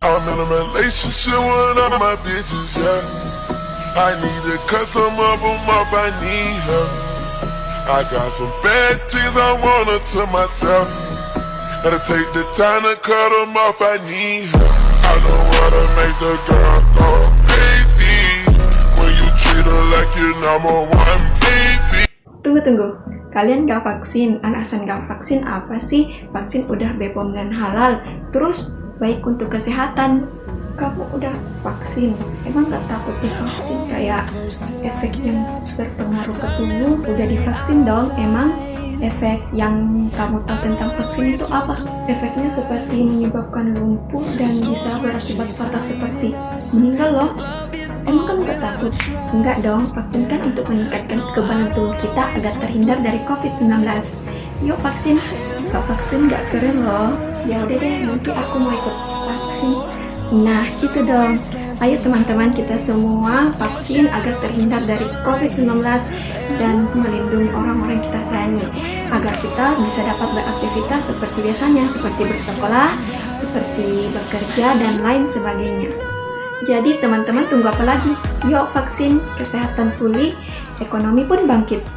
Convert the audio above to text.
I'm in a relationship with all my bitches, yeah. I need to cut some of them off, I need help. I got some bad things I wanna to myself. Gotta take the time to cut them off, I need help. I don't wanna make the girl go crazy when you treat her like your number one baby. Tunggu. Kalian gak vaksin? Alasan gak vaksin apa sih? Vaksin udah BPOM dan halal. Terus baik untuk kesehatan. Kamu udah vaksin, emang gak takut divaksin kayak efek yang berpengaruh ke tubuh? Udah divaksin dong, emang efek yang kamu tahu tentang vaksin itu apa? Efeknya seperti menyebabkan lumpuh dan bisa berakibat fatal seperti meninggal loh. Emang kamu gak takut? Enggak dong, vaksin kan untuk meningkatkan kekebalan tubuh kita agar terhindar dari COVID-19. Yuk vaksin, gak vaksin gak keren loh. Ya udah deh, nanti aku mau ikut vaksin. Nah, gitu dong. Ayo teman-teman, kita semua vaksin agar terhindar dari COVID-19 dan melindungi orang-orang kita sayangi, agar kita bisa dapat beraktivitas seperti biasanya, seperti bersekolah, seperti bekerja, dan lain sebagainya. Jadi teman-teman tunggu apa lagi? Yuk vaksin, kesehatan pulih, ekonomi pun bangkit.